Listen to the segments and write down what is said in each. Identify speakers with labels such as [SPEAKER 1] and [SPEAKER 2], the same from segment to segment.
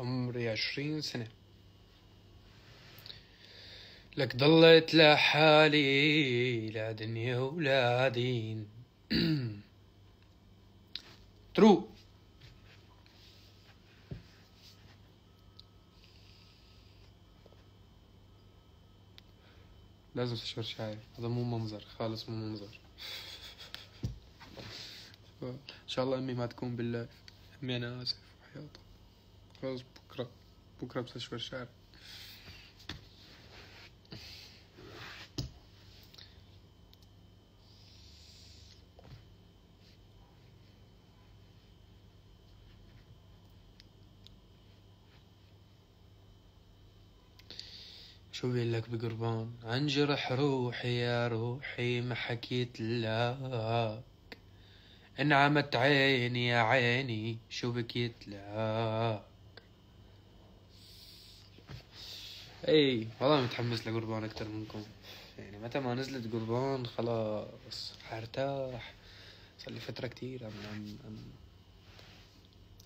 [SPEAKER 1] عمري 20 سنة. لك ضليت لحالي لا دنيا ولا دين. ترو. لازم تشعر شعري، هذا مو منظر خالص، مو منظر. ان شاء الله امي ما تكون بالله. امي انا اسف وحياتك. خلاص بكره بتشعر شعري. شو بيقلك بقربان عن جرح روحي يا روحي ما حكيت لك، انعمت عيني يا عيني شو بكيت لك. اي والله متحمس لقربان اكتر منكم، يعني متى ما نزلت قربان خلاص حارتاح. صار لي فترة كتير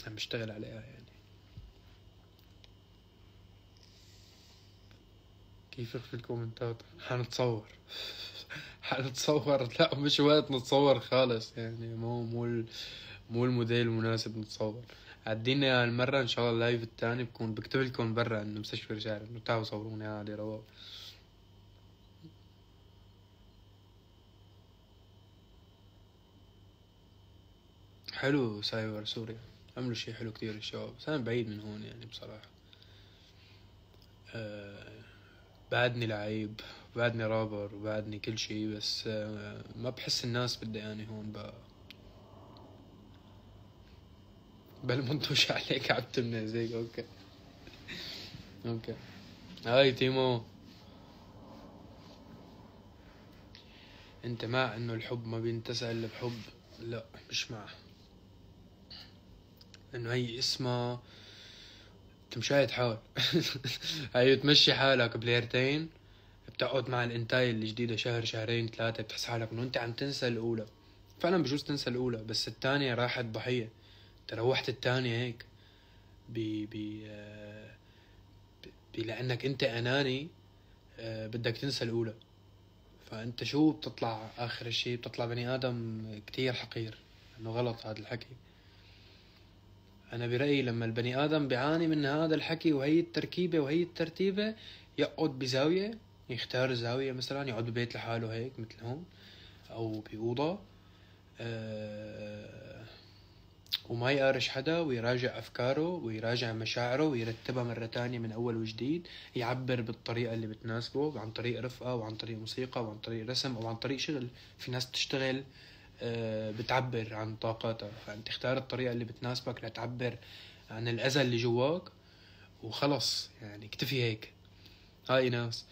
[SPEAKER 1] عم بشتغل عليها يعني. كيفك في الكومنتات؟ حنتصور. لا مش وقت نتصور خالص يعني، مو الموديل المناسب نتصور. عدينا المرة ان شاء الله اللايف التاني بكون بكتب لكم برا انه مستشفى رجال انه تعالوا صوروني عادي رواق. حلو سايبر سوريا، عملوا شي حلو كتير الشباب، بس انا بعيد من هون يعني بصراحة. بعدني لعيب، بعدني رابر، وبعدني كل شي، بس ما بحس الناس بدي هون بقى. بالمنتوش عليك عبت من زيك. اوكي هاي تيمو. انت مع انه الحب ما بينتزع الا بحب؟ لا مش مع، لانه هي اسمها انت مشاهد حال. هي تمشي حالك بليرتين، بتقعد مع الانتاي الجديدة شهر شهرين ثلاثة، بتحس حالك انه انت عم تنسى الاولى. فعلا بجوز تنسى الاولى، بس الثانية راحت ضحية. تروحت الثانية هيك لانك انت اناني، بدك تنسى الاولى. فانت شو بتطلع اخر الشي؟ بتطلع بني ادم كتير حقير، انه غلط هذا الحكي. انا برأيي لما البني ادم بيعاني من هذا الحكي وهي التركيبة وهي الترتيبة، يقعد بزاوية، يختار زاوية مثلا يقعد ببيت لحاله هيك مثل هون، او بأوضة، وما يقارش حدا، ويراجع أفكاره ويراجع مشاعره ويرتبها مرة تانية من أول وجديد. يعبر بالطريقة اللي بتناسبه، عن طريق رفقة وعن طريق موسيقى وعن طريق رسم أو عن طريق شغل. في ناس بتشتغل بتعبر عن طاقاتها، فأنت اختار الطريقة اللي بتناسبك لتعبر عن الأذى اللي جواك، وخلص يعني اكتفي هيك. هاي ناس